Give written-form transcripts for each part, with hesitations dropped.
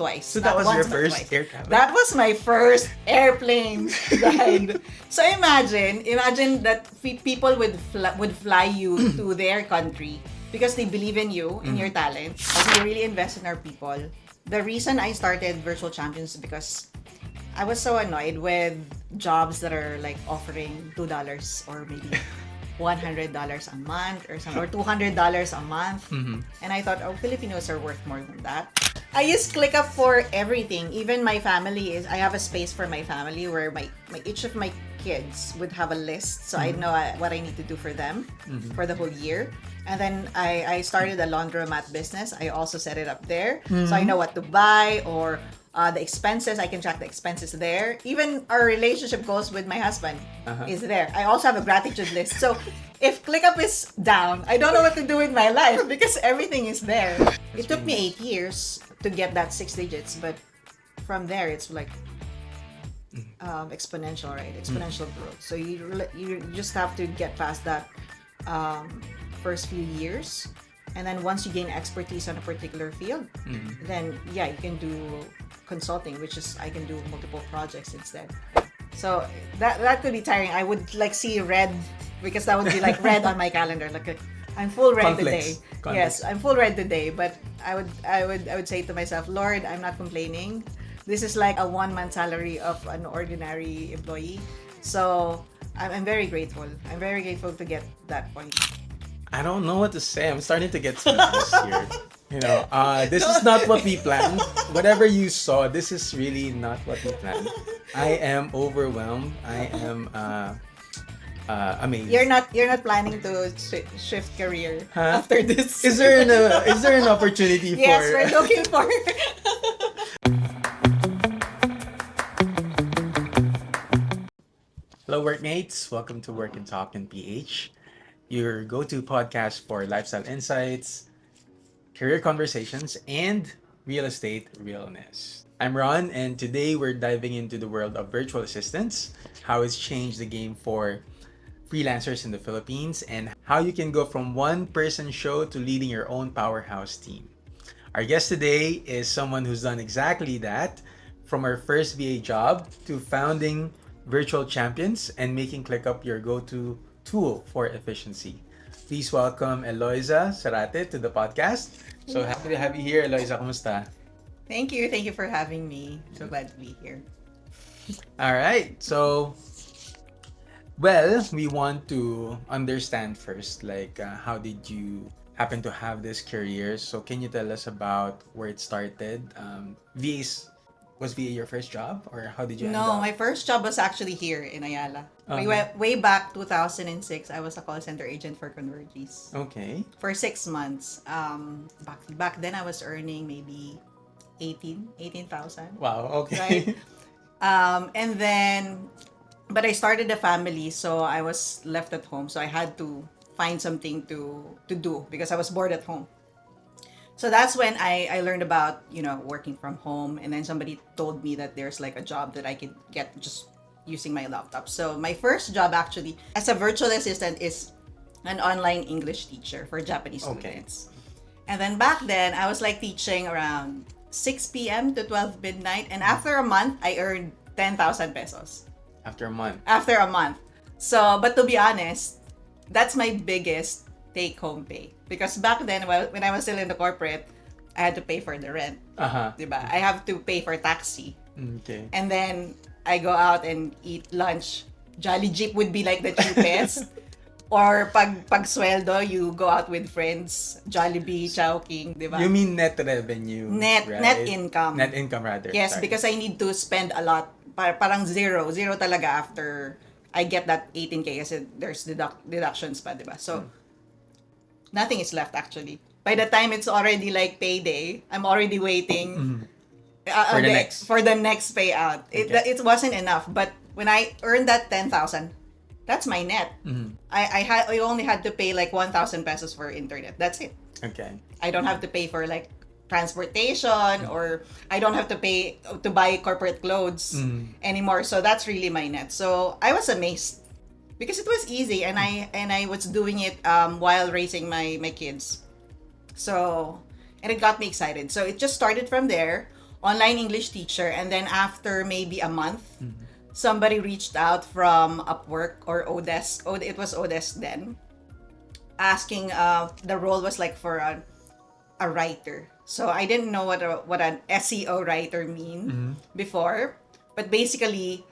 twice. So that was your first air travel? That was my first airplane ride. So imagine that people would fly you to their country because they believe in you, in your talent. We really invest in our people. The reason I started Virtual Champions is because I was so annoyed with jobs that are like offering $2 or maybe $100 a month or something, or $200 a month. And I thought, oh, Filipinos are worth more than that. I use ClickUp for everything. Even my family I have a space for my family where each of my kids would have a list, so I know what I need to do for them for the whole year. And then I started a laundromat business. I also set it up there, so I know what to buy or the expenses. I can track the expenses there. Even our relationship goals with my husband is there. I also have a gratitude list. So if ClickUp is down, I don't know what to do with my life because everything is there. It took me 8 years to get that 6 digits, but from there it's like exponential, right? Exponential growth. So you just have to get past that first few years, and then once you gain expertise on a particular field, then yeah, you can do consulting, which is I can do multiple projects instead. So that could be tiring. I would like see red because that would be like red on my calendar. Like I'm full red today. Yes, I'm full red today. But I would say to myself, Lord, I'm not complaining. This is like a 1 month salary of an ordinary employee. So I'm very grateful. I'm very grateful to get that point. I don't know what to say. I'm starting to get speechless here. This is not what we planned. Whatever you saw, this is really not what we planned. I am overwhelmed. I am amazed. You're not planning to shift career after this. Is there an opportunity for? Yes, we're looking for. Hello, workmates. Welcome to Work and Talk in PH, your go-to podcast for lifestyle insights, career conversations, and real estate realness. I'm Ron, and today we're diving into the world of virtual assistants, how it's changed the game for freelancers in the Philippines, and how you can go from one-person show to leading your own powerhouse team. Our guest today is someone who's done exactly that, from her first VA job to founding Virtual Champions and making ClickUp your go-to tool for efficiency. Please welcome Eloiza Serate to the podcast. So happy to have you here, Eloiza. Kumusta? Thank you for having me. So glad to be here. All right. So, well, we want to understand first, like, how did you happen to have this career? So, can you tell us about where it started? Was VA your first job, or how did you end No, up? my first job was actually here in Ayala. Way back 2006, I was a call center agent for Convergys. Okay. For 6 months. Back then I was earning maybe 18,000. Wow. Okay. Right? And then, but I started a family, so I was left at home. So I had to find something to do because I was bored at home. So that's when I learned about, working from home. And then somebody told me that there's like a job that I could get just using my laptop. So my first job actually as a virtual assistant is an online English teacher for Japanese students. And then back then I was like teaching around 6 p.m. to 12 midnight. And after a month, I earned 10,000 pesos. After a month. So, but to be honest, that's my biggest take-home pay. Because back then, when I was still in the corporate, I had to pay for the rent. Diba? I have to pay for taxi. Okay. And then, I go out and eat lunch. Jolly Jeep would be like the cheapest. Or pag sweldo, you go out with friends. Jollibee, Chowking, diba? You mean net revenue, right? Net income. Net income, rather. Yes, Sorry. because I need to spend a lot. Parang zero talaga after I get that 18K kasi there's deductions pa, diba? So, nothing is left actually. By the time it's already like payday, I'm already waiting for the next payout. It wasn't enough, but when I earned that 10,000, that's my net. I only had to pay like 1,000 pesos for internet. That's it. Okay. I don't have to pay for like transportation or I don't have to pay to buy corporate clothes anymore. So that's really my net. So I was amazed because it was easy and I was doing it while raising my kids. So, and it got me excited. So it just started from there. online English teacher, and then after maybe a month, somebody reached out from Upwork or Odesk. It was Odesk then, asking. The role was like for a writer. So I didn't know what an SEO writer mean before, but basically,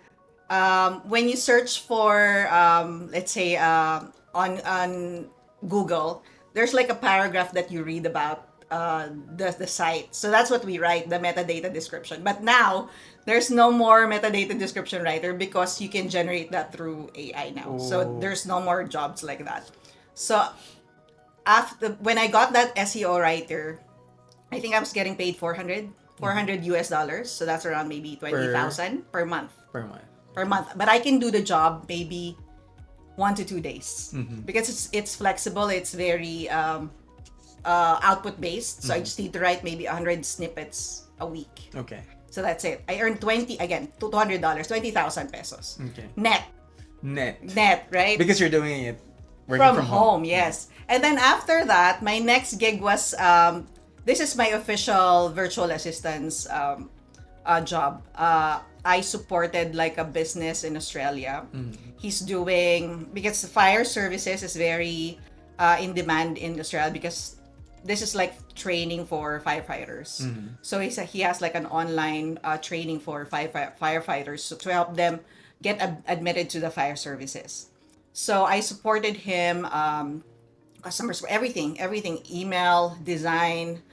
when you search for let's say on Google, there's like a paragraph that you read about the site. So that's what we write, the metadata description. But now there's no more metadata description writer because you can generate that through AI now. So there's no more jobs like that. So after when I got that SEO writer, I think I was getting paid 400 US dollars. So that's around maybe 20,000 per month. Per month. But I can do the job maybe 1 to 2 days because it's flexible. It's very output based. So I just need to write maybe 100 snippets a week. Okay. So that's it. I earned $200, 20,000 pesos. Okay. Net, right? Because you're doing it working from home. Yes. And then after that, my next gig was this is my official virtual assistance job. I supported like a business in Australia. He's doing, because fire services is very in demand in Australia because this is like training for firefighters. So he has like an online training for firefighters to help them get admitted to the fire services. So I supported him, customers, everything, email, design,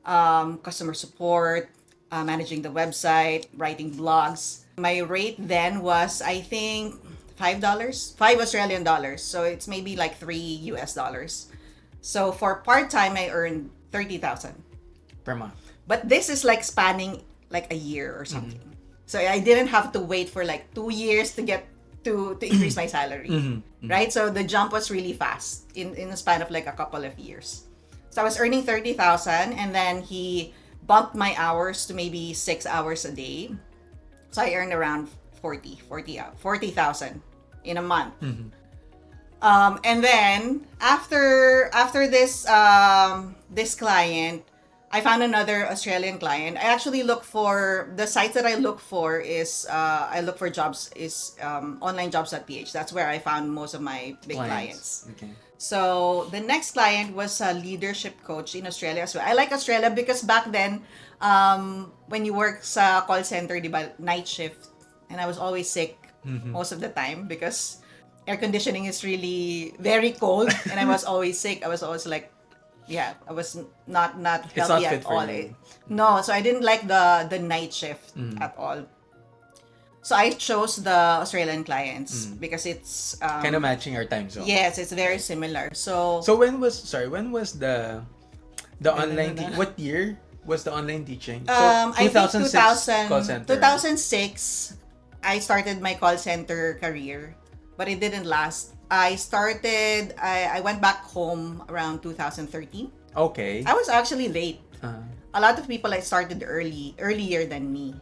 customer support, managing the website, writing blogs. My rate then was, I think, $5, 5 Australian dollars. So it's maybe like 3 US dollars. So for part-time, I earned 30,000 per month. But this is like spanning like a year or something. So I didn't have to wait for like 2 years to get to increase my salary, right? So the jump was really fast in the span of like a couple of years. So I was earning 30,000, and then he bumped my hours to maybe 6 hours a day. So I earned around 40,000 in a month. And then after this this client, I found another Australian client. I actually look for the sites that I look for is I look for jobs is onlinejobs.ph. That's where I found most of my big clients. Okay. So the next client was a leadership coach in Australia as well. I like Australia because back then, when you work sa call center, diba, night shift, and I was always sick most of the time because air conditioning is really very cold, and I was always sick. I was always like, I was not healthy It's not at fit for all. you. No, so I didn't like the night shift at all. So I chose the Australian clients because it's Kind of matching our time zone. yes, it's very similar. So when was the online what year was the online teaching? So I think 2000, call center. 2006, I started my call center career, but it didn't last. I went back home around 2013. Okay. I was actually late. A lot of people started earlier than me.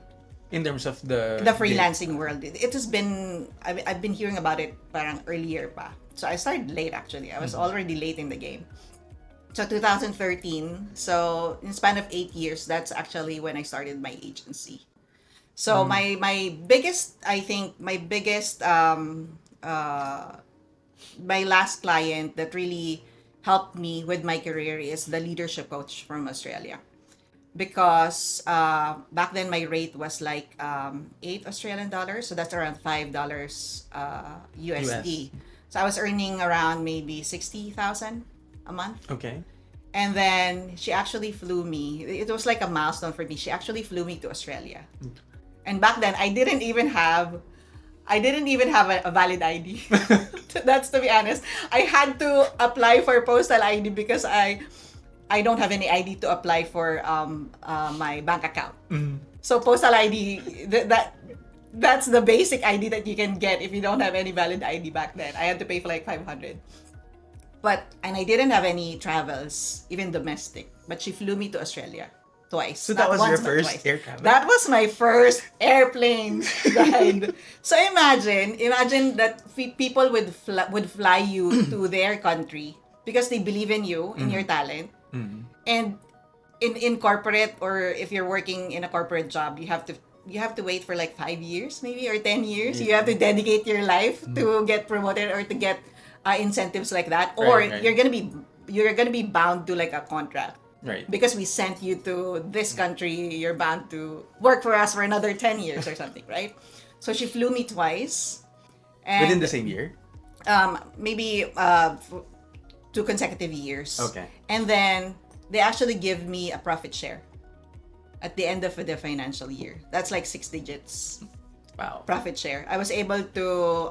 In terms of the Freelancing world, it has been, I've been hearing about it parang earlier pa. So I started late actually. I was already late in the game. So 2013, so in span of 8 years, that's actually when I started my agency. So my biggest my last client that really helped me with my career is the leadership coach from Australia. Because back then my rate was like 8 Australian dollars, so that's around $5 USD. So I was earning around maybe 60,000 a month. Okay. And then she actually flew me. It was like a milestone for me. She actually flew me to Australia. And back then I didn't even have a valid ID. That's to be honest. I had to apply for postal ID because I don't have any ID to apply for my bank account. So postal ID, that's the basic ID that you can get if you don't have any valid ID back then. I had to pay for like 500. And I didn't have any travels, even domestic. But she flew me to Australia twice. So that was your once, but first twice. air travel? That was my first airplane ride. So imagine that people would fly you to their country because they believe in you, in your talent. And in corporate, or if you're working in a corporate job, you have to wait for like 5 years maybe, or 10 years. You have to dedicate your life to get promoted or to get incentives like that, or Right, right. you're gonna be bound to like a contract. Right. Because we sent you to this country, you're bound to work for us for another 10 years or something, right? So she flew me twice. And Within the same year? maybe 2 consecutive years. Okay. And then they actually give me a profit share at the end of the financial year. That's like 6 digits Wow. profit share. I was able to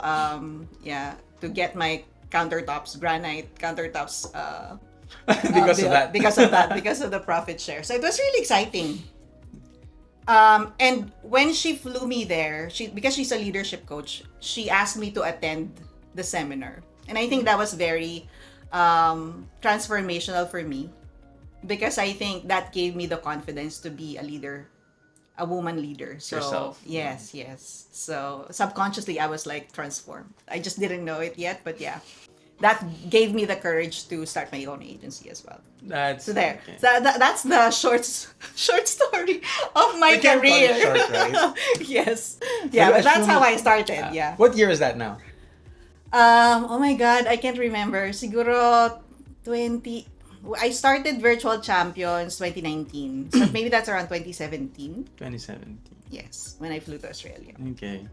to get my granite countertops Because of that. because of the profit share. So it was really exciting. And when she flew me there, because she's a leadership coach, she asked me to attend the seminar. And I think that was very transformational for me, because I think that gave me the confidence to be a leader, a woman leader. So Yourself. yes. So subconsciously I was like transformed. I just didn't know it yet, but yeah. That gave me the courage to start my own agency as well. That's So there. okay. So that's the short story of my We can't call career. it short, right? Yes. Yeah, but that's how I started. Yeah. What year is that now? Oh my God, I can't remember. Siguro 20. I started Virtual Champions 2019. So maybe that's around 2017. 2017. Yes, when I flew to Australia. Okay.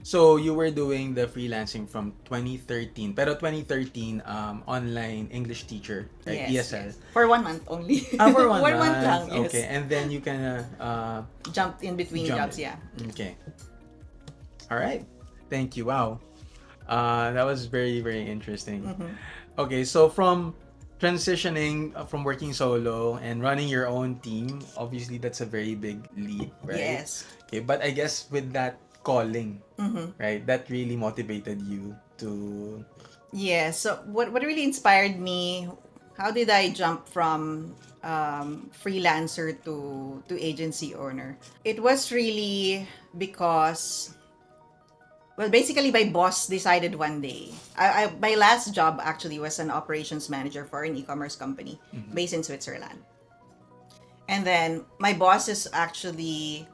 So you were doing the freelancing from 2013. Pero 2013, online English teacher, right? Yes, ESL. yes. For 1 month only. For 1 1 month. month lang, yes. Okay, and then you kind of Jumped in between jobs, yeah. Okay. All right. Thank you. Wow. That was very, very interesting. Okay, so from transitioning from working solo and running your own team, obviously that's a very big leap, right? Yes. Okay, but I guess with that calling, right, that really motivated you to. Yeah, so what really inspired me, how did I jump from freelancer to agency owner? It was really because, well, basically my boss decided one day. My last job actually was an operations manager for an e-commerce company based in Switzerland. And then my boss is actually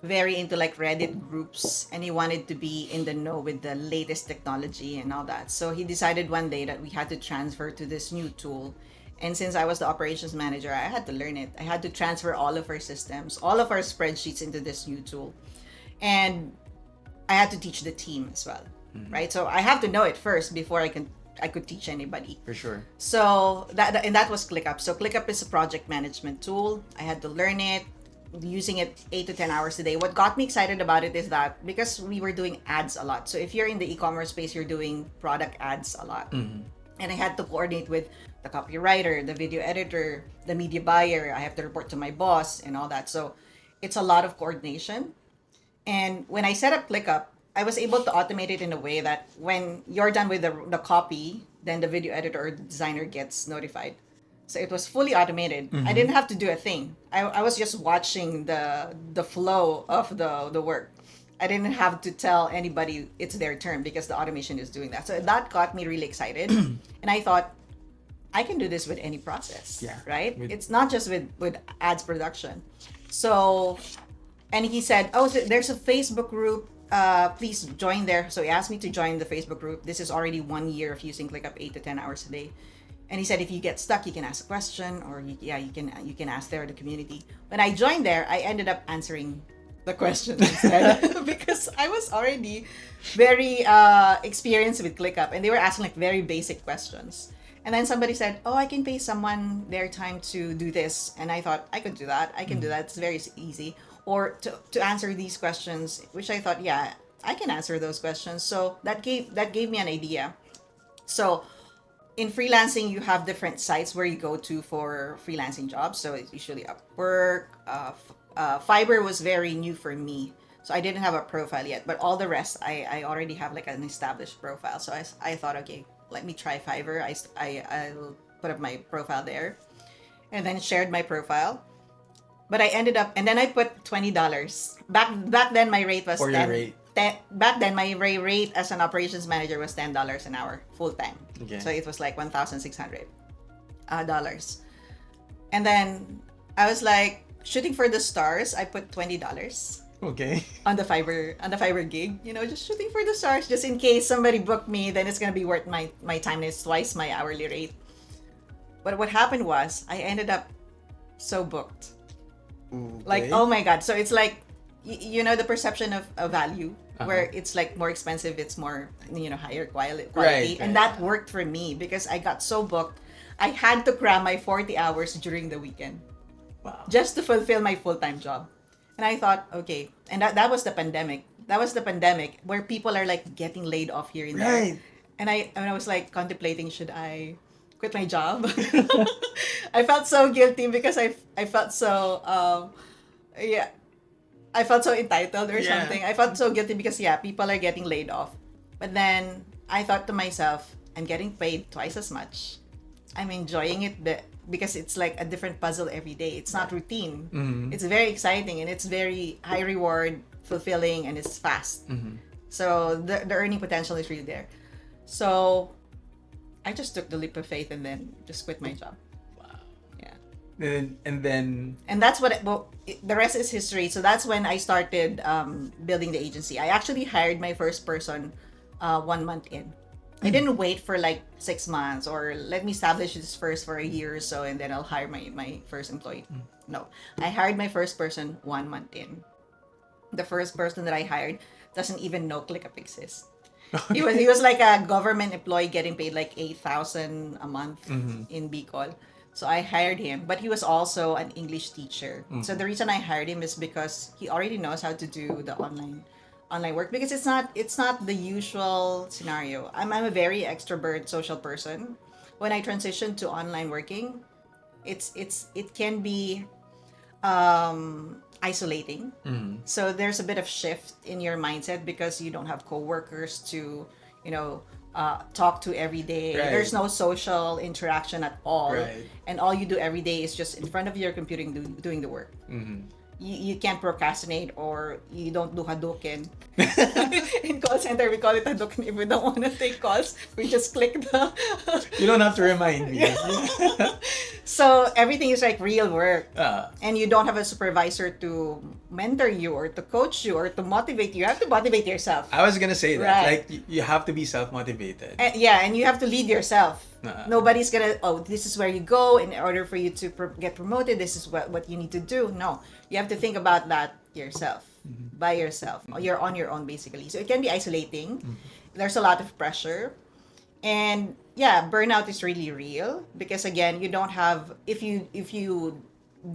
very into like Reddit groups, and he wanted to be in the know with the latest technology and all that. So he decided one day that we had to transfer to this new tool. And since I was the operations manager, I had to learn it. I had to transfer all of our systems, all of our spreadsheets into this new tool. And I had to teach the team as well, right? So I have to know it first before I could teach anybody. For sure. So that was ClickUp. So ClickUp is a project management tool. I had to learn it, using it 8 to 10 hours a day. What got me excited about it is that because we were doing ads a lot. So if you're in the e-commerce space, you're doing product ads a lot. And I had to coordinate with the copywriter, the video editor, the media buyer. I have to report to my boss and all that. So it's a lot of coordination. And when I set up ClickUp, I was able to automate it in a way that when you're done with the copy, then the video editor or the designer gets notified. So it was fully automated. I didn't have to do a thing. I was just watching the flow of the work. I didn't have to tell anybody it's their turn because the automation is doing that. So that got me really excited. And I thought, I can do this with any process, right? It's not just with ads production. So, and he said, oh, so there's a Facebook group. Please join there. So he asked me to join the Facebook group. This is already 1 year of using ClickUp 8 to 10 hours a day. And he said, if you get stuck, you can ask a question, or you can ask there the community. When I joined there, I ended up answering the questions instead because I was already very experienced with ClickUp, and they were asking like very basic questions. And then somebody said, oh, I can pay someone their time to do this. And I thought, I could do that. I can do that. It's very easy. Or to answer these questions, which I thought, yeah, I can answer those questions. So that gave me an idea. So in freelancing, you have different sites where you go to for freelancing jobs. So it's usually Upwork. Fiverr was very new for me. So I didn't have a profile yet. But all the rest, I already have like an established profile. So I thought, okay, let me try Fiverr. I'll put up my profile there. And then shared my profile. But I ended up, and then I put $20. Back then, my rate was Or your rate. Back then, my rate as an operations manager was $10 an hour, full time. Okay. So it was like $1,600. And then I was like shooting for the stars. I put $20 Okay. on the Fiverr gig. You know, just shooting for the stars, just in case somebody booked me, then it's gonna be worth my time. And it's twice my hourly rate. But what happened was I ended up so booked. Like, Okay. oh my god. So it's like you know the perception of a value where Uh-huh. it's like more expensive, it's more, you know, higher quality, Right, and right. that worked for me because I got so booked. I had to cram my 40 hours during the weekend Wow. just to fulfill my full-time job. And I thought, okay, and that was the pandemic. That was the pandemic where people are like getting laid off here and there. Right. And I was like contemplating, should I quit my job? I felt so guilty because I felt so yeah, I felt so entitled or Yeah. something. I felt so guilty because yeah, people are getting laid off. But then I thought to myself, I'm getting paid twice as much. I'm enjoying it because it's like a different puzzle every day. It's not routine. Mhm. It's very exciting and it's very high reward, fulfilling, and it's fast. Mhm. So the earning potential is really there. So I just took the leap of faith and then just quit my job. Wow. Yeah. And then And that's what the rest is history. So that's when I started building the agency. I actually hired my first person 1 month in. I didn't wait for like 6 months or let me establish this first for a year or so and then I'll hire my first employee. No, I hired my first person 1 month in. The first person that I hired doesn't even know ClickUp exists. He was like a government employee getting paid like 8,000 a month in Bicol. So I hired him, but he was also an English teacher. So the reason I hired him is because he already knows how to do the online work because it's not the usual scenario. I'm a very extrovert social person. When I transitioned to online working, it can be isolating. So there's a bit of shift in your mindset because you don't have coworkers to, you know, talk to every day. Right. There's no social interaction at all, Right. and all you do every day is just in front of your computer doing the work. You can't procrastinate or you don't do Hadouken. In call center, we call it Hadouken if we don't want to take calls. We just click the. You don't have to remind me. So everything is like real work. Ah. And you don't have a supervisor to mentor you or to coach you or to motivate you. You have to motivate yourself. I was gonna say that. Right. Like you have to be self-motivated. And you have to lead yourself. Uh-huh. Nobody's gonna, oh, this is where you go in order for you to get promoted. This is what you need to do. No, you have to think about that yourself, by yourself. You're on your own basically. So it can be isolating. There's a lot of pressure. And yeah, burnout is really real because again, you don't have if you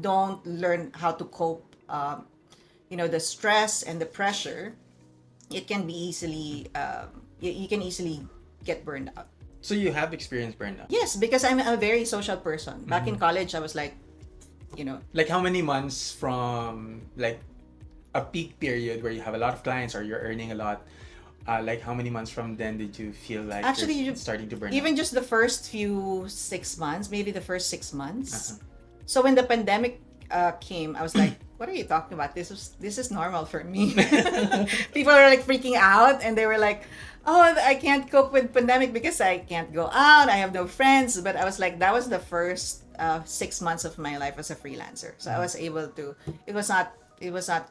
don't learn how to cope, the stress and the pressure, it can be easily you can easily get burned out. So you have experienced burnout. Yes, because I'm a very social person. Back in college, I was like, Like how many months from like a peak period where you have a lot of clients or you're earning a lot? Like how many months from then did you feel like actually you're starting to burn even out? just the first few 6 months, maybe the first 6 months. So when the pandemic came, I was like, what are you talking about? This is normal for me. People are like freaking out and they were like, oh, I can't cope with pandemic because I can't go out, I have no friends. But I was like, that was the first 6 months of my life as a freelancer. So I was able to, it was not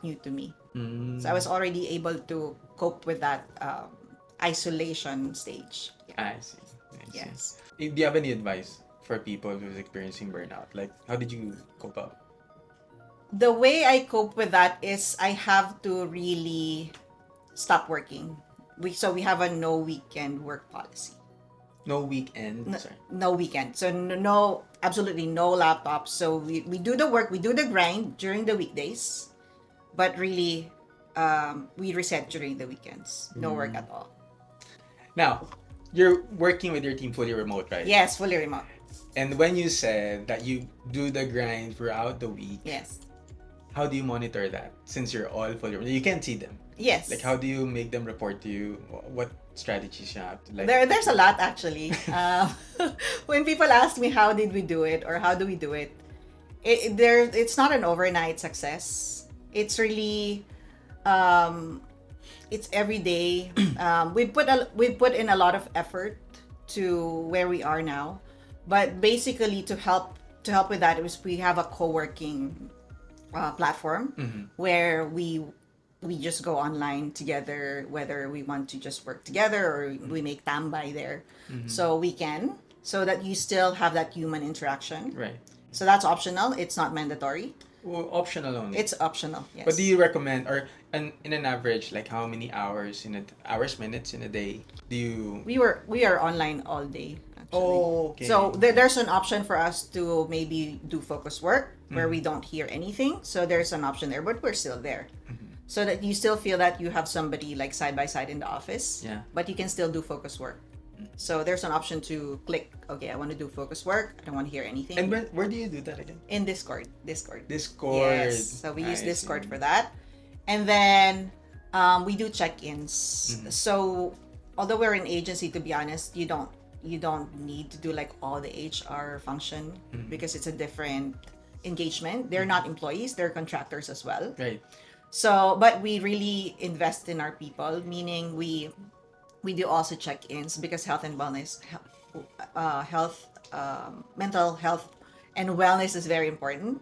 new to me. So I was already able to cope with that isolation stage. Yeah. I see. Yes. Do you have any advice for people who's experiencing burnout? Like how did you cope up? The way I cope with that is I have to really stop working. We have a no weekend work policy. No weekend. Sorry. No weekend. So no, absolutely no laptops. So we do the work, we do the grind during the weekdays, but really we reset during the weekends. No work at all. Now, you're working with your team fully remote, right? Yes, fully remote. And when you said that you do the grind throughout the week, Yes. how do you monitor that since you're all fully remote? You can't see them. Yes. Like how do you make them report to you? What strategies you have to like? There's a lot actually. When people ask me how did we do it or how do we do it, it's not an overnight success. It's really it's every day. We put in a lot of effort to where we are now, but basically to help to help with that, we have a co-working platform where we just go online together, whether we want to just work together or we make tambay there. So we can, so that you still have that human interaction. Right. So that's optional. It's not mandatory. Well, optional only. It's optional, yes. But do you recommend, or in an average, like how many hours minutes in a day do you? We are online all day, actually. Oh, okay. So there's an option for us to maybe do focus work where we don't hear anything. So there's an option there, but we're still there. So that you still feel that you have somebody like side by side in the office. Yeah. But you can still do focus work. So there's an option to click, okay, I want to do focus work. I don't want to hear anything. And where do you do that again? In Discord. Discord. Yes. So we use Discord for that. And then we do check-ins. So although we're an agency, to be honest, you don't need to do like all the HR function because it's a different engagement. They're not employees, they're contractors as well. Right. So, but we really invest in our people, meaning we do also check-ins because health and wellness, mental health and wellness is very important.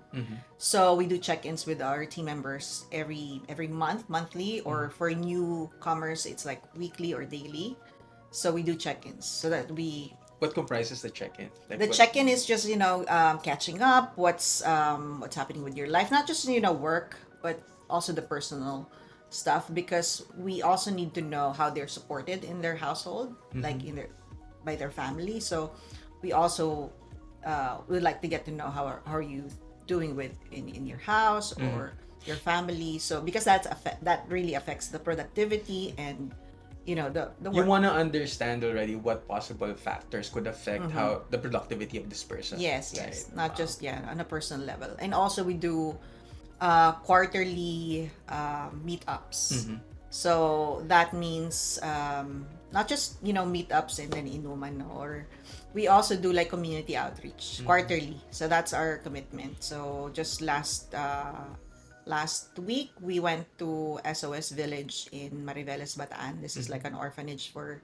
So we do check-ins with our team members every monthly, or for newcomers, it's like weekly or daily. So we do check-ins so that we. What comprises the check-in? Like The check-in is just catching up, what's happening with your life, not just work, but also the personal stuff, because we also need to know how they're supported in their household, like by their family. So we also would like to get to know how are you doing with in your house or your family. So because that really affects the productivity and the work. You want to understand already what possible factors could affect how the productivity of this person. Yes, right? yes, not just on a personal level. And also we do quarterly meetups. So that means not just meetups and then inuman, or we also do like community outreach quarterly. So that's our commitment. So just last week we went to SOS Village in Mariveles, Bataan. This is like an orphanage for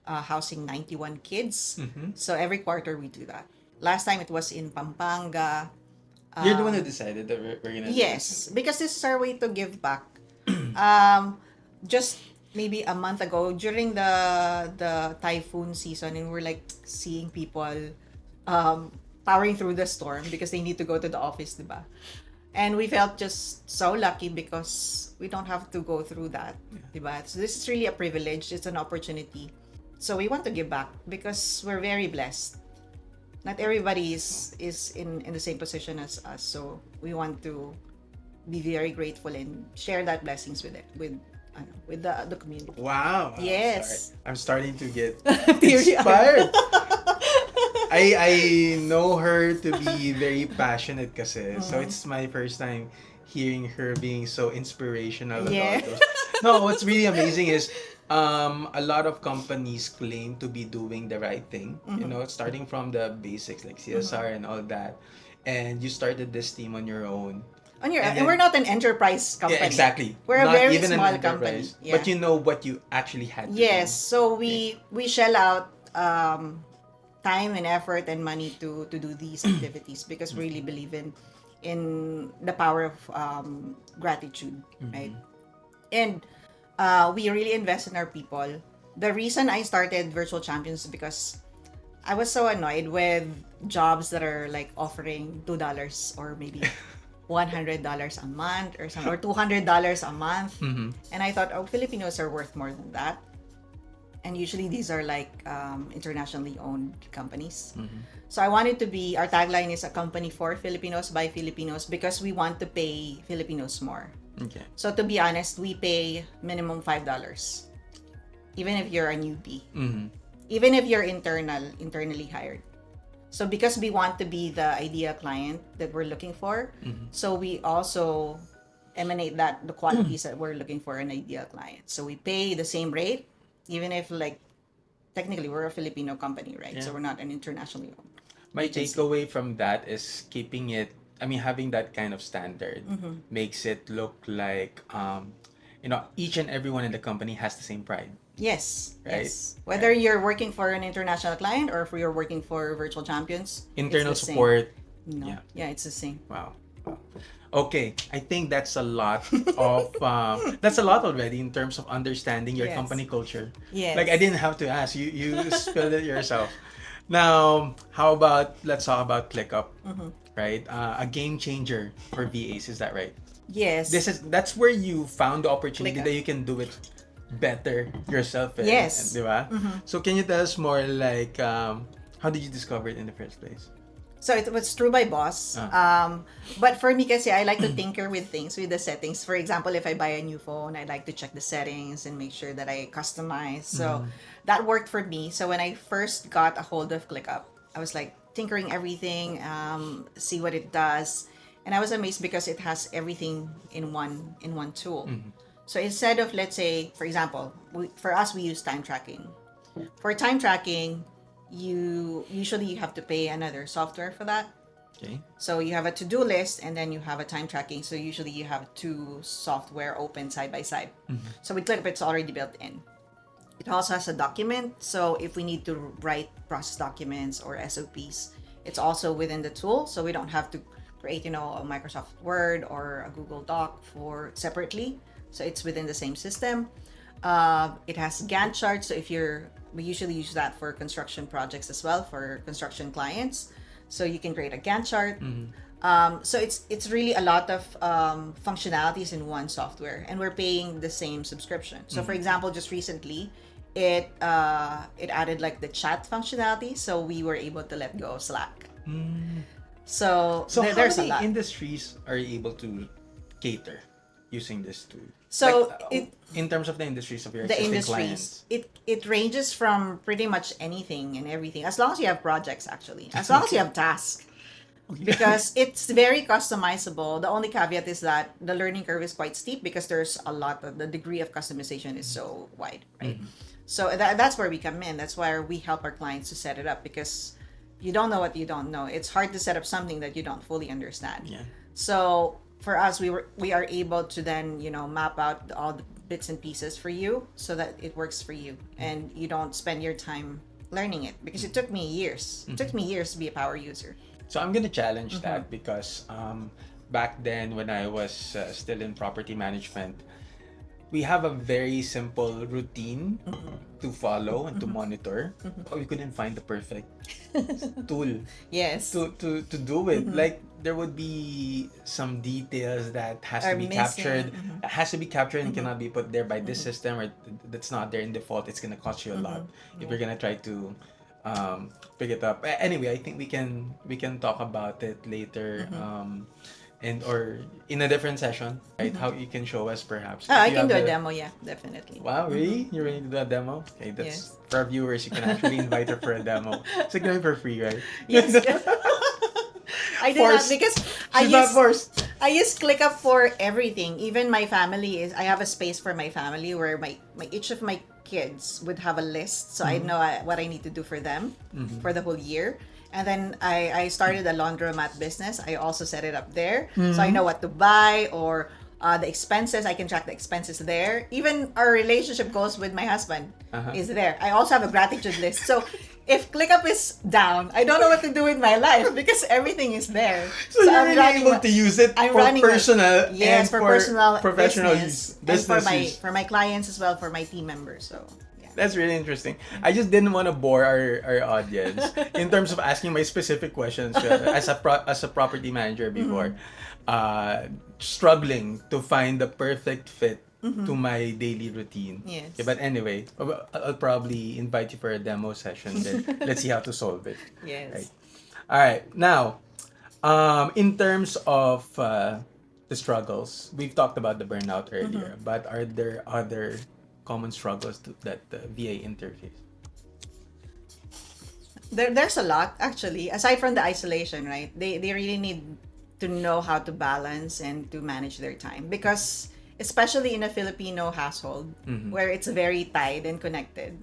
housing 91 kids. So every quarter we do that. Last time it was in Pampanga. You're the one who decided that we're gonna. Yes, because this is our way to give back. Just maybe a month ago during the typhoon season, and we're like seeing people powering through the storm because they need to go to the office, diba? And we felt just so lucky because we don't have to go through that, diba? So this is really a privilege. It's an opportunity. So we want to give back because we're very blessed. Not everybody is in the same position as us, so we want to be very grateful and share that blessings with the community. Wow. Yes. I'm starting to get inspired. I know her to be very passionate kasi. So it's my first time hearing her being so inspirational about those. No, what's really amazing is a lot of companies claim to be doing the right thing, starting from the basics like CSR and all that. And you started this team on your own. And we're not an enterprise company. Yeah, exactly. We're not a very even small an company. Yeah. But you know what you actually had to Yes, do. so we shell out time and effort and money to do these activities because we really believe in the power of gratitude, right? And we really invest in our people. The reason I started Virtual Champions is because I was so annoyed with jobs that are like offering $2 or maybe $100 a month or something, or $200 a month. And I thought, Filipinos are worth more than that. And usually these are like internationally owned companies. So I wanted to be, our tagline is a company for Filipinos by Filipinos because we want to pay Filipinos more. Okay. So to be honest, we pay minimum $5, even if you're a newbie, even if you're internally hired. So because we want to be the ideal client that we're looking for, so we also emanate the qualities that we're looking for in an ideal client. So we pay the same rate, even if like technically we're a Filipino company, right? Yeah. So we're not an internationally owned. My takeaway from that is keeping it. I mean, having that kind of standard makes it look like each and everyone in the company has the same pride. Yes. Right? Yes. Whether you're working for an international client or if you're working for Virtual Champions. Internal support. No. Yeah. Yeah, it's the same. Wow. Wow. Okay, I think that's a lot of that's a lot already in terms of understanding your Yes. company culture. Yes. Like I didn't have to ask you, you spilled it yourself. Now, how about let's talk about ClickUp, right? A game changer for VAs, is that right? Yes. That's where you found the opportunity ClickUp. that you can do it better yourself. Yes. Di ba? So can you tell us more like how did you discover it in the first place? So it was through my boss. But for me, kasi I like to tinker with things, with the settings. For example, if I buy a new phone, I like to check the settings and make sure that I customize. So that worked for me. So when I first got a hold of ClickUp, I was like tinkering everything, see what it does, and I was amazed because it has everything in one tool. So instead of, let's say, for example, for us we use time tracking. For time tracking, you usually have to pay another software for that. Okay. So you have a to-do list and then you have a time tracking. So usually you have two software open side by side. So with ClickUp, it's already built in. It also has a document. So if we need to write process documents or SOPs, it's also within the tool. So we don't have to create, a Microsoft Word or a Google Doc for separately. So it's within the same system. It has Gantt charts. So we usually use that for construction projects as well, for construction clients. So you can create a Gantt chart. So it's really a lot of functionalities in one software, and we're paying the same subscription. So for example, just recently, it added like the chat functionality, so we were able to let go of Slack. So how there's a many lot. industries are you able to cater using this tool? So in terms of the industries of your the existing industries, clients. it ranges from pretty much anything and everything, as long as you have projects, actually, as long as you have tasks, because it's very customizable. The only caveat is that the learning curve is quite steep because there's a lot of the degree of customization is so wide, right? So that's where we come in. That's why we help our clients to set it up, because you don't know what you don't know. It's hard to set up something that you don't fully understand. Yeah. So for us, we are able to then map out all the bits and pieces for you so that it works for you and you don't spend your time learning it, because it took me years. It took me years to be a power user. So I'm gonna challenge that because back then when I was still in property management, we have a very simple routine to follow and to monitor. But we couldn't find the perfect tool Yes. to do it. Like there would be some details that has Are to be missing. captured and cannot be put there by this system, or that's not there in default. It's gonna cost you a lot if you're gonna try to pick it up. Anyway, I think we can talk about it later. And or in a different session, right? How you can show us perhaps. I If you can have do a the- demo, yeah, definitely. Wow, really? You're ready to do a demo? Okay, that's Yes. for our viewers. You can actually invite her for a demo. It's like going for free, right? Yes. I did not, Forced. because I She's not use forced. I use ClickUp for everything. Even my family I have a space for my family where my each of my kids would have a list, so I know what I need to do for them for the whole year. And then I started a laundromat business. I also set it up there, so I know what to buy, or the expenses. I can track the expenses there. Even our relationship goals with my husband is there. I also have a gratitude list. So if ClickUp is down, I don't know what to do with my life because everything is there. So you're I'm really running able a- to use it I'm for running a- personal yes, and for personal professional business, use. and Business use. for my clients as well, for my team members. So yeah. That's really interesting. I just didn't want to bore our audience in terms of asking my specific questions as a property manager before. Struggling to find the perfect fit to my daily routine. Yes. Okay, but anyway, I'll probably invite you for a demo session. Then let's see how to solve it. Yes. Right. All right. Now, in terms of the struggles, we've talked about the burnout earlier, but are there other common struggles that the VA interface? There's a lot, actually, aside from the isolation, right? They really need to know how to balance and to manage their time, because especially in a Filipino household where it's very tied and connected.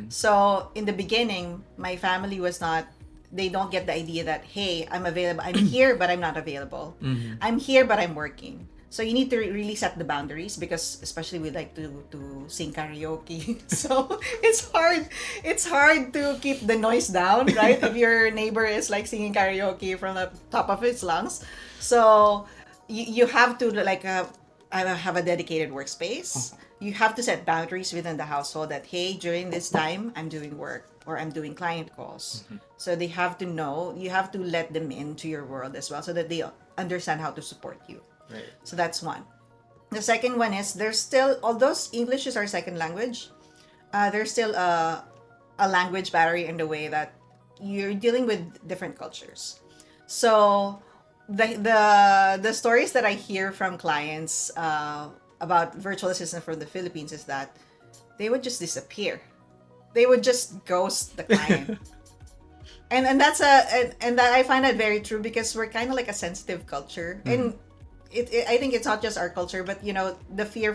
So in the beginning, my family was not, they don't get the idea that, hey, I'm available, I'm here but I'm not available, I'm here but I'm working. So you need to really set the boundaries, because especially we like to sing karaoke. So it's hard to keep the noise down, right? If your neighbor is like singing karaoke from the top of his lungs. So you have to like have a dedicated workspace. You have to set boundaries within the household that, hey, during this time I'm doing work or I'm doing client calls. So they have to know, you have to let them into your world as well, so that they understand how to support you. Right. So that's one. The second one is, there's still, although English is our second language, there's still a language barrier in the way that you're dealing with different cultures. So the stories that I hear from clients about virtual assistant from the Philippines is that they would just disappear. They would just ghost the client. And that's and that I find that very true, because we're kind of like a sensitive culture. And I think it's not just our culture, but the fear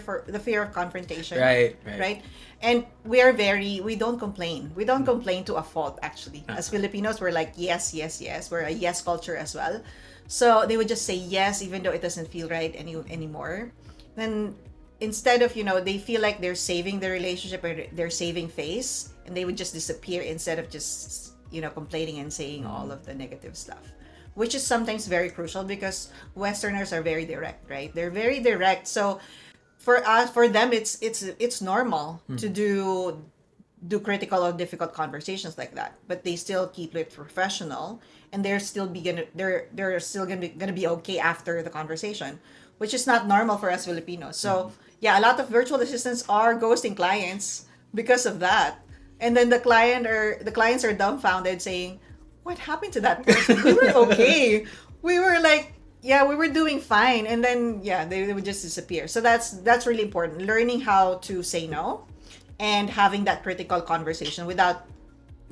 of confrontation, right? And we don't complain. We don't complain to a fault, actually. As Filipinos, we're like, yes, yes, yes. We're a yes culture as well. So they would just say yes, even though it doesn't feel right anymore. Then instead of, they feel like they're saving the relationship or they're saving face, and they would just disappear instead of just, complaining and saying all of the negative stuff. Which is sometimes very crucial, because Westerners are very direct, right? They're very direct. So for them, it's normal to do critical or difficult conversations like that, but they still keep it professional, and they're still gonna be okay after the conversation, which is not normal for us Filipinos. So yeah, a lot of virtual assistants are ghosting clients because of that, and then the clients are dumbfounded, saying, what happened to that person? We were okay. We were like, yeah, we were doing fine. And then, yeah, they would just disappear. So that's really important. Learning how to say no, and having that critical conversation without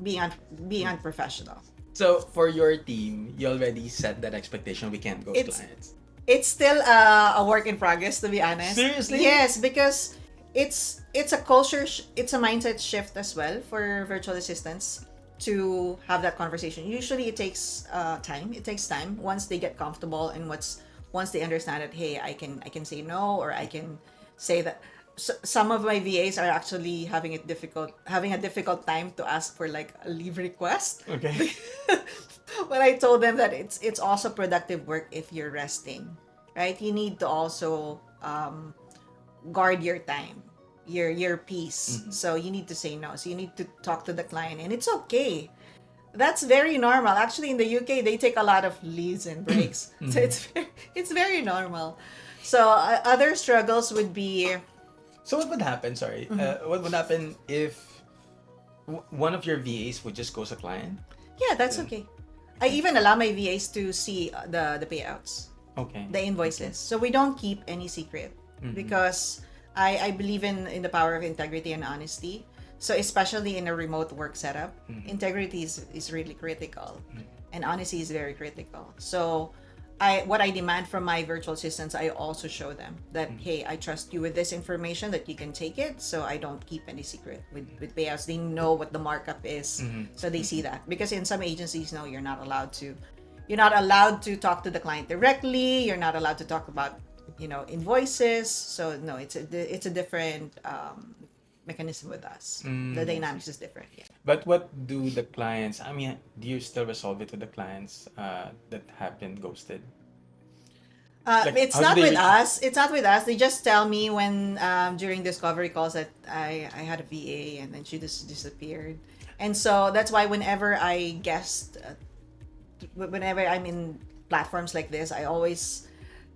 being unprofessional. So for your team, you already set that expectation. We can't ghost clients. It's still a work in progress, to be honest. Seriously? Yes, because it's a culture, it's a mindset shift as well for virtual assistants to have that conversation. Usually it takes time. It takes time once they get comfortable, and once they understand that, hey, I can say no, or I can say that. Some of my VAs are actually having a difficult time to ask for like a leave request. Okay. But I told them that it's also productive work if you're resting, right? You need to also guard your time, your peace. So you need to say no. So you need to talk to the client, and it's okay. That's very normal. Actually, in the UK, they take a lot of leaves and breaks. So it's very normal. So other struggles would be. So what would happen? Sorry, what would happen if one of your VAs would just ghost a client? Yeah, that's okay. I even allow my VAs to see the payouts. Okay. The invoices. So we don't keep any secret, because I believe in the power of integrity and honesty. So especially in a remote work setup, integrity is really critical, and honesty is very critical. So what I demand from my virtual assistants, I also show them that, hey, I trust you with this information, that you can take it. So I don't keep any secret with payouts. They know what the markup is, so they see that. Because in some agencies, no, you're not allowed to talk to the client directly. You're not allowed to talk about invoices. So no, it's a different mechanism with us. The dynamics is different. Yeah. But what do the clients? I mean, do you still resolve it with the clients that have been ghosted? It's not with us. It's not with us. They just tell me when during discovery calls that I had a VA, and then she just disappeared. And so that's why whenever whenever I'm in platforms like this, I always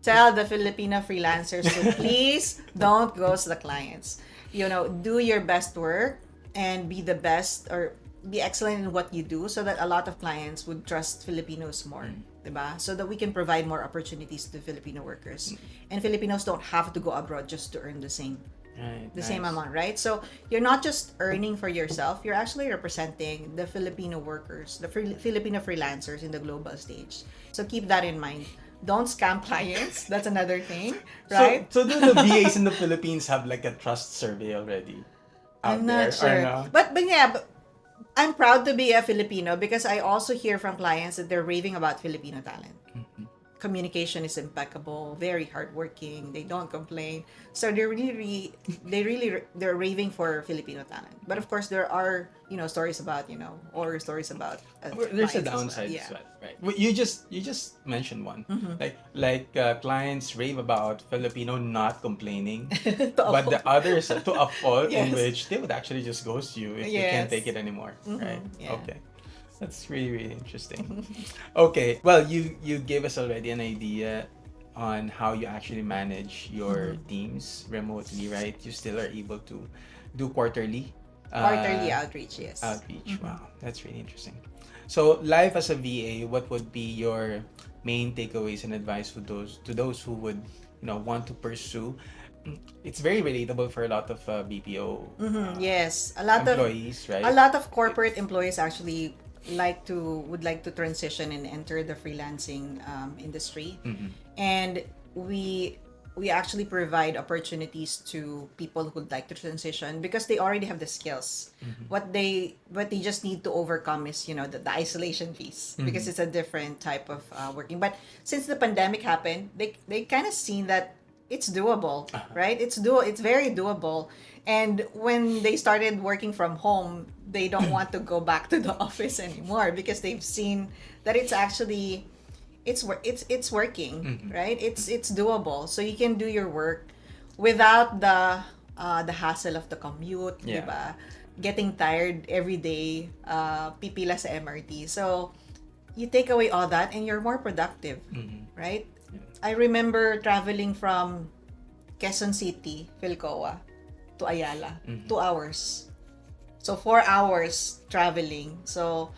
tell the Filipino freelancers to please don't ghost the clients. Do your best work and be the best, or be excellent in what you do, so that a lot of clients would trust Filipinos more, diba? So that we can provide more opportunities to Filipino workers. And Filipinos don't have to go abroad just to earn the same same amount, right? So you're not just earning for yourself, you're actually representing the Filipino workers, the Filipino freelancers in the global stage. So keep that in mind. Don't scam clients. That's another thing, right? So do the VAs in the Philippines have like a trust survey already? I'm not sure. But I'm proud to be a Filipino, because I also hear from clients that they're raving about Filipino talent. communication is impeccable, very hardworking. They don't complain. So they're raving for Filipino talent. But of course, there are stories about horror stories about There's a clients as well. downside Yeah. as well, right? You just mentioned one, clients rave about Filipino not complaining, To but the uphold. others to a fault in Yes. which they would actually just ghost you if they can't take Yes. it anymore, right? Yeah. Okay, that's really really interesting. Okay, well you gave us already an idea on how you actually manage your teams remotely, right? You still are able to do quarterly. Quarterly Uh, outreach, yes. Outreach. Wow, that's really interesting. So, life as a VA, what would be your main takeaways and advice to those who would want to pursue? It's very relatable for a lot of BPO Yes, employees, a right? lot of corporate employees actually would like to transition and enter the freelancing industry, and we we actually provide opportunities to people who'd like to transition because they already have the skills. What they just need to overcome is the isolation piece because it's a different type of working. But since the pandemic happened, they kind of seen that it's doable, right? It's very doable. And when they started working from home, they don't want to go back to the office anymore because they've seen that it's actually it's working, right? It's doable. So you can do your work without the hassle of the commute, di Yeah. ba? Getting tired every day, pipila sa MRT. So you take away all that and you're more productive, right? I remember traveling from Quezon City, Philcoa, to Ayala, 2 hours. So 4 hours traveling. So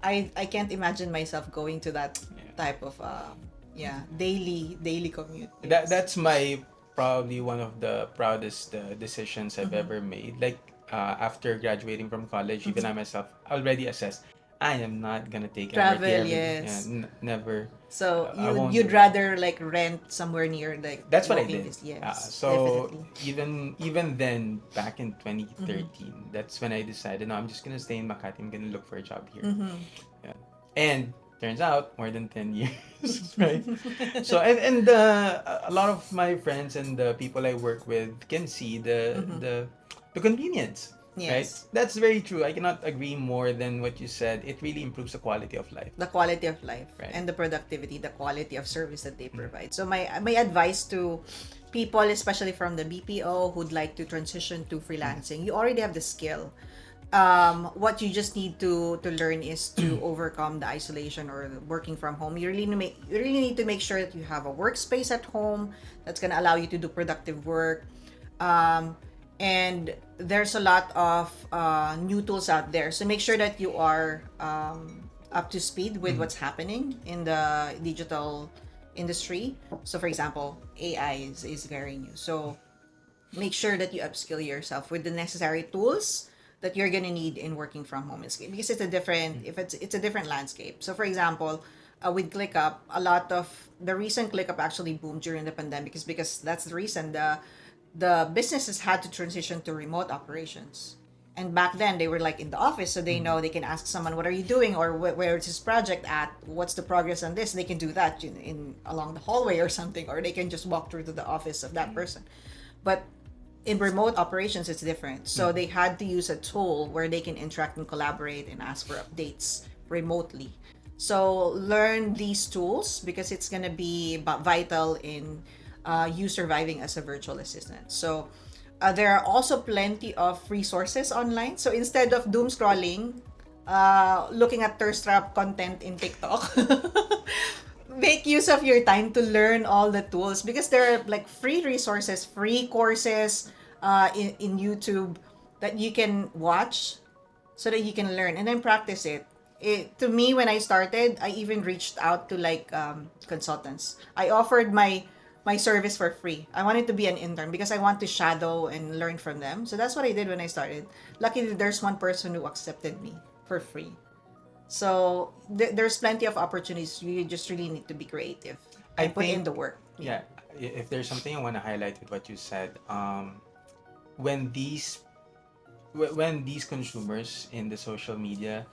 I can't imagine myself going to that type of daily commute. That Yes. that's my probably one of the proudest decisions I've ever made. Like after graduating from college, even I myself already assessed I am not gonna take MRT Travel, every day. Yeah, yes. never. So I won't you'd do that. rather like rent somewhere near like That's what I walking did. distance. Yes, So definitely. even then, back in 2013, that's when I decided, no, I'm just gonna stay in Makati. I'm gonna look for a job here. Yeah. And turns out more than 10 years, right? So and a lot of my friends and the people I work with can see the convenience, right? Yes. That's very true. I cannot agree more than what you said. It really improves the quality of life, The quality of life right? and the productivity, the quality of service that they provide. So my advice to people, especially from the BPO who'd like to transition to freelancing, you already have the skill. What you just need to learn is to overcome the isolation or the working from home. You really need to make sure that you have a workspace at home that's gonna allow you to do productive work. Um, and there's a lot of new tools out there. So make sure that you are up to speed with what's happening in the digital industry. So, for example, AI is very new. So, make sure that you upskill yourself with the necessary tools that you're gonna need in working from home. Because it's a different if it's a different landscape. So, for example, with ClickUp, a lot of the reason ClickUp actually boomed during the pandemic is because that's the reason the businesses had to transition to remote operations. And back then, they were like in the office, so they know they can ask someone, "What are you doing?" or "Where is this project at? What's the progress on this?" They can do that in along the hallway or something, or they can just walk through to the office of that person. But in remote operations, it's different. So they had to use a tool where they can interact and collaborate and ask for updates remotely. So learn these tools because it's gonna be vital in you surviving as a virtual assistant. So there are also plenty of resources online. So instead of doom scrolling, looking at thirst trap content in TikTok, make use of your time to learn all the tools because there are like free resources, free courses in YouTube that you can watch so that you can learn and then practice to me, when I started, I even reached out to like consultants. I offered my service for free. I wanted to be an intern because I want to shadow and learn from them. So that's what I did when I started. Luckily, there's one person who accepted me for free. So there's plenty of opportunities. You just really need to be creative I and put in think, the work. yeah, if there's something I want to highlight with what you said, when these when these consumers in the social media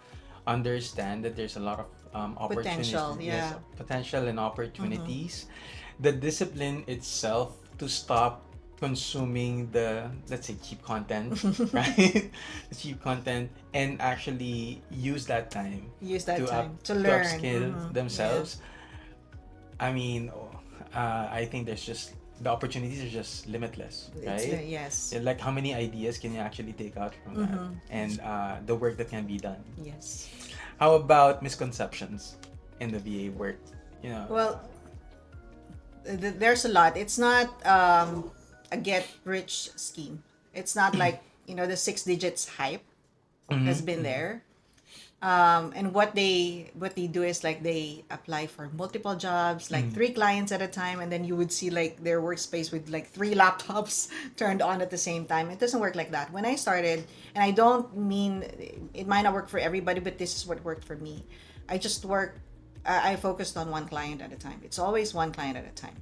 understand that there's a lot of opportunities, Potential, yes, yeah. potential and opportunities. The discipline itself to stop consuming the, let's say, cheap content, right? The cheap content, and actually use that time Use that time to to learn. upskill Yeah. themselves. I mean, I think there's just the opportunities are just limitless, It's right? yes. Yeah, like how many ideas can you actually take out from that, and the work that can be done. Yes. How about misconceptions in the VA work? You know, Well, there's a lot. It's not a get rich scheme. It's not like, the six digits hype has been there. And what they do is like they apply for multiple jobs, like three clients at a time, and then you would see like their workspace with like three laptops turned on at the same time. It doesn't work like that. When I started, and I don't mean it might not work for everybody, but this is what worked for me. I just work. I focused on one client at a time. It's always one client at a time.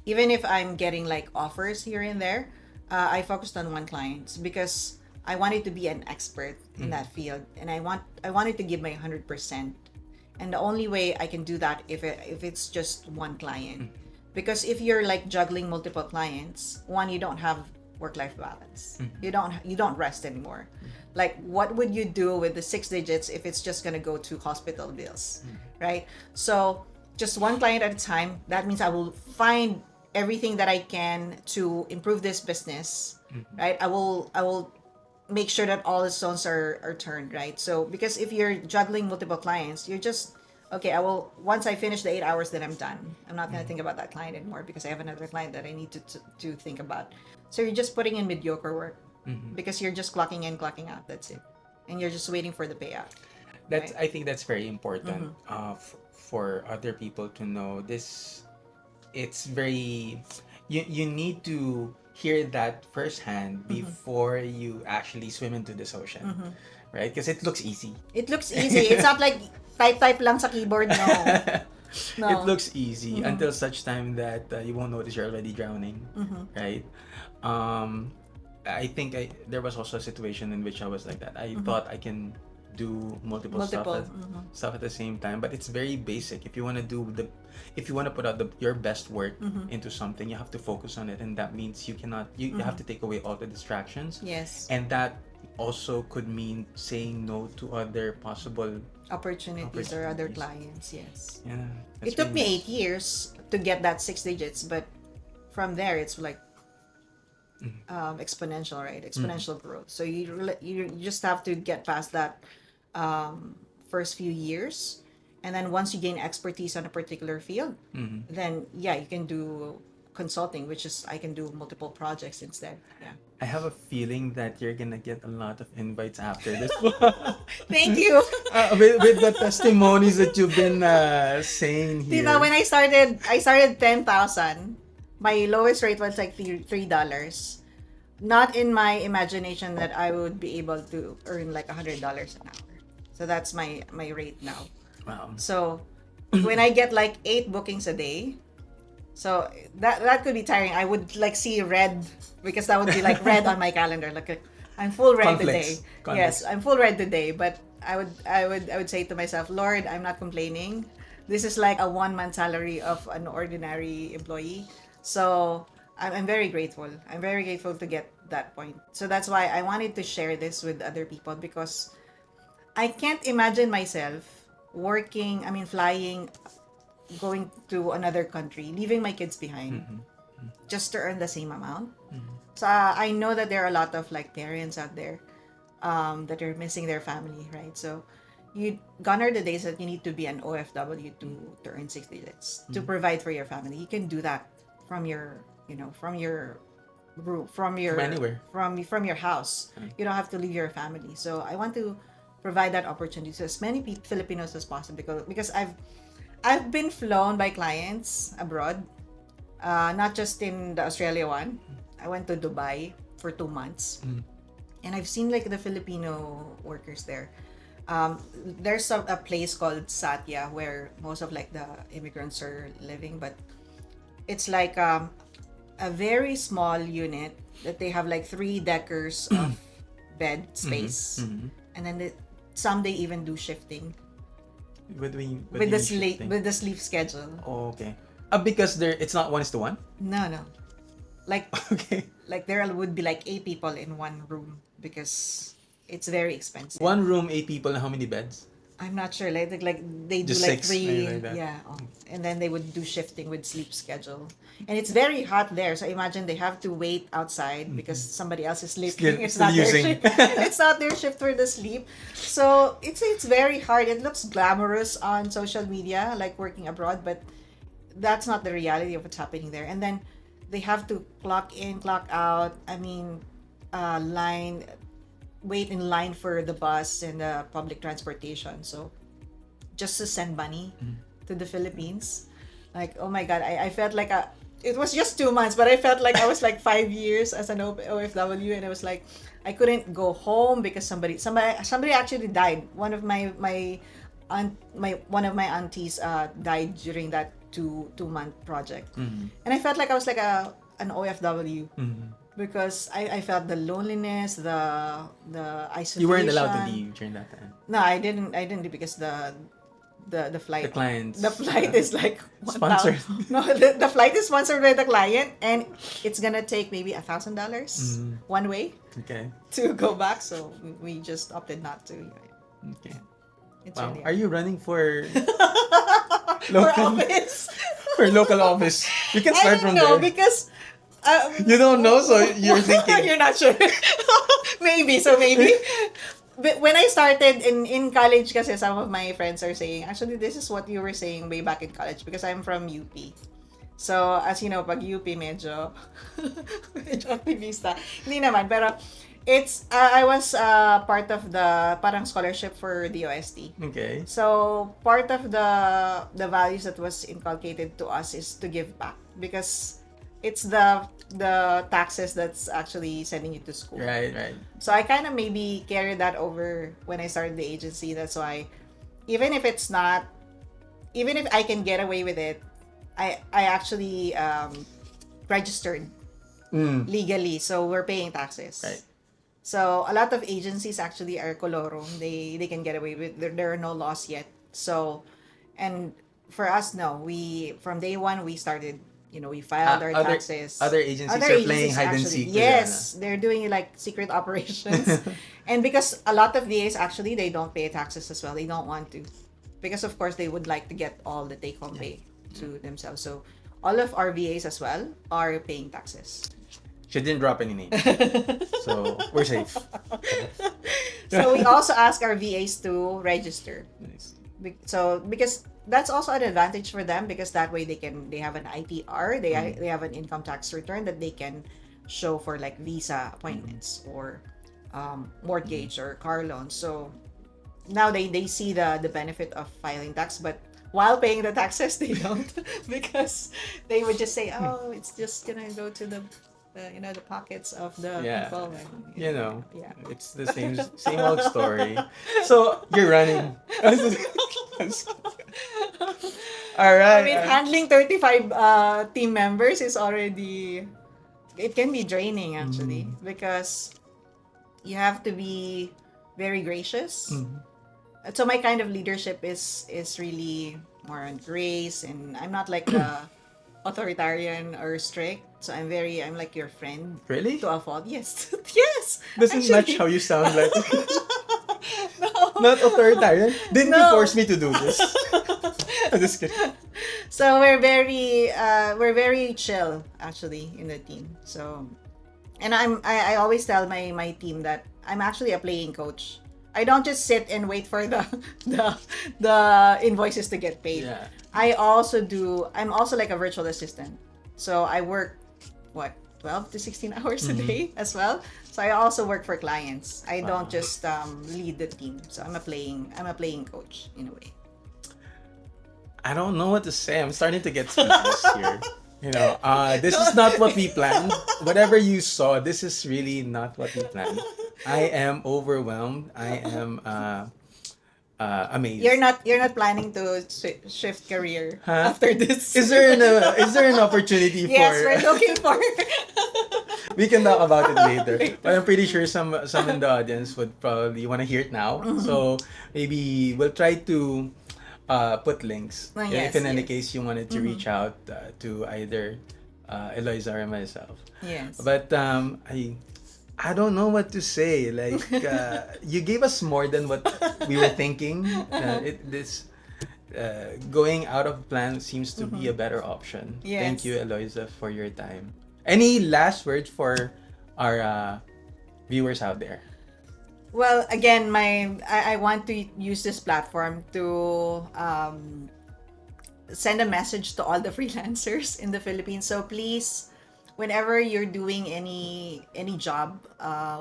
Even if I'm getting like offers here and there, I focused on one client because I wanted to be an expert in that field, and I wanted to give my 100%. And the only way I can do that if it's just one client, because if you're like juggling multiple clients, one, you don't have work-life balance. You don't rest anymore. Like, what would you do with the six digits if it's just gonna go to hospital bills, right? So just one client at a time. That means I will find everything that I can to improve this business, right? I will make sure that all the stones are turned, right? So because if you're juggling multiple clients, you're just okay. I will once I finish the 8 hours, then I'm done. I'm not gonna think about that client anymore because I have another client that I need to think about. So you're just putting in mediocre work because you're just clocking in, clocking out. That's it, and you're just waiting for the payout, that's right? I think that's very important for other people to know this. It's very you need to hear that firsthand before you actually swim into this ocean, right? Because it looks easy. It looks easy. It's not like type lang sa keyboard. No, It no. looks easy until such time that you won't notice you're already drowning, right? Um, I think there was also a situation in which I was like that. I thought I can do multiple Multiple. stuff at the same time, but it's very basic. If you want to put out your best work into something, you have to focus on it, and that means you have to take away all the distractions. Yes. And that also could mean saying no to other possible Opportunities or other opportunities. clients. Yes. Yeah, It that's took really me nice. 8 years to get that six digits, but from there it's like exponential, right? Exponential growth. So you just have to get past that first few years, and then once you gain expertise on a particular field, then yeah, you can do consulting, which is I can do multiple projects instead. Yeah. I have a feeling that you're gonna get a lot of invites after this. Thank you. With the testimonies that you've been saying Diba, here. when I started 10,000. My lowest rate was like $3. Not in my imagination that I would be able to earn like $100 an hour. So that's my rate now. Wow. So when I get like 8 bookings a day, so that could be tiring. I would like see red because that would be like red on my calendar. Like I'm full red today. Conflicts. Yes, I'm full red today. But I would say to myself, Lord, I'm not complaining. This is like a 1 month salary of an ordinary employee. So I'm very grateful. I'm very grateful to get that point. So that's why I wanted to share this with other people because I can't imagine myself flying, going to another country, leaving my kids behind just to earn the same amount. So I know that there are a lot of like parents out there that are missing their family, right? So you gone are the days that you need to be an OFW to earn six digits to provide for your family. You can do that from your room, From anywhere. from your house. You don't have to leave your family. So I want to provide that opportunity to as many Filipinos as possible because I've been flown by clients abroad, not just in the Australia one. I went to Dubai for 2 months, and I've seen like the Filipino workers there. There's a place called Satya where most of like the immigrants are living, but it's like a very small unit that they have like 3 deckers of bed space, and then some they even do shifting What do we with the sleep schedule. Oh, okay. Because it's not 1:1? No. Like Okay. like there would be like 8 people in one room because it's very expensive. One room, 8 people, and how many beds? I'm not sure. Like they do Just like 6, 3, maybe like that. yeah. And then they would do shifting with sleep schedule. And it's very hot there, so imagine they have to wait outside because somebody else is sleeping. It's Still not their using. shift. It's not their shift for the sleep. So it's very hard. It looks glamorous on social media, like working abroad, but that's not the reality of what's happening there. And then they have to clock in, clock out. I mean, wait in line for the bus and the public transportation. So just to send money to the Philippines, like, oh my God, I felt like it was just 2 months, but I felt like I was like 5 years as an OFW, and I was like, I couldn't go home because somebody actually died. One of my one of my aunties died during that 2 month project, and I felt like I was like an OFW. Because I felt the loneliness, the isolation. You weren't allowed to leave during that time. No, I didn't because the flight. The clients. The flight is like Sponsored. No, the flight is sponsored by the client, and it's gonna take maybe $1,000 one way Okay. to go back. So we just opted not to. Okay. It's Wow. really Are you running for for local office? for local office? You can I start don't from know there. because. You don't know, so you're thinking. You're not sure. maybe. But when I started in college, kasi some of my friends are saying, actually, this is what you were saying way back in college because I'm from UP. So, as you know, pag UP medyo aktivista. Hindi naman, pero I was part of the parang scholarship for the OST. Okay. So, part of the values that was inculcated to us is to give back because it's the taxes that's actually sending you to school. Right. So I kind of maybe carried that over when I started the agency. That's why even if I can get away with it, I actually registered legally. So we're paying taxes. Right. So a lot of agencies actually are kolorum. They can get away with there are no laws yet. So and for us, no. From day one we started. We filed our taxes. Other agencies are playing hide and seek. Yes, they're doing like secret operations. And because a lot of VAs actually, they don't pay taxes as well. They don't want to. Because of course, they would like to get all the take-home pay to themselves. So all of our VAs as well are paying taxes. She didn't drop any names. So we're safe. So we also ask our VAs to register. Nice. So because that's also an advantage for them because that way they have an ITR, they have an income tax return that they can show for like visa appointments or mortgage or car loans. So now they see the benefit of filing tax, but while paying the taxes they don't because they would just say, oh, it's just gonna go to the pockets of the people. And, Yeah. It's the same old story. So you're running. All right. I mean, handling 35 team members is already, it can be draining actually because you have to be very gracious. So my kind of leadership is really more on grace, and I'm not like the authoritarian or strict. So I'm like your friend. Really? To a fault. Yes. Yes. Doesn't match actually. how you sound like. No. Not authoritarian. Didn't you No. force me to do this? I'm just kidding. So we're very chill actually in the team. So, and I always tell my team that I'm actually a playing coach. I don't just sit and wait for the invoices to get paid. Yeah. I'm also like a virtual assistant. So I work 12 to 16 hours a day as well. So I also work for clients. I don't just lead the team. So I'm a playing coach in a way. I don't know what to say. I'm starting to get speechless here. This is not what we planned. Whatever you saw, this is really not what we planned. I am overwhelmed. I am amazed. You're not planning to shift career after this. Is there an opportunity for? Yes, we're looking for. We can talk about it later. But I'm pretty sure some in the audience would probably want to hear it now. So maybe we'll try to put links if Yes, in any yes. case you wanted to reach out to either Eloiza or myself. Yes. But I don't know what to say. Like you gave us more than what we were thinking. This going out of plan seems to be a better option. Thank Yes. you, Eloiza, for your time. Any last words for our viewers out there? Well, again, I want to use this platform to send a message to all the freelancers in the Philippines. So please, whenever you're doing any job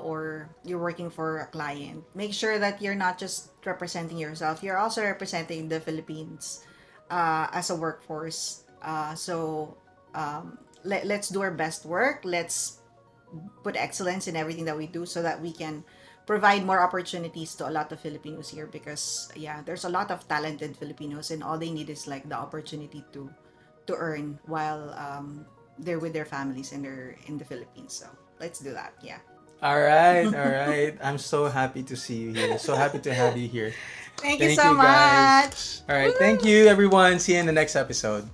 or you're working for a client, make sure that you're not just representing yourself. You're also representing the Philippines as a workforce. Let's do our best work. Let's put excellence in everything that we do so that we can provide more opportunities to a lot of Filipinos here, because yeah, there's a lot of talented Filipinos and all they need is like the opportunity to earn while they're with their families and they're in the Philippines. So let's do that. Yeah. All right, all right. I'm so happy to see you here. So happy to have you here. Thank you Thank so you, guys. much. All right, thank you, everyone. See you in the next episode.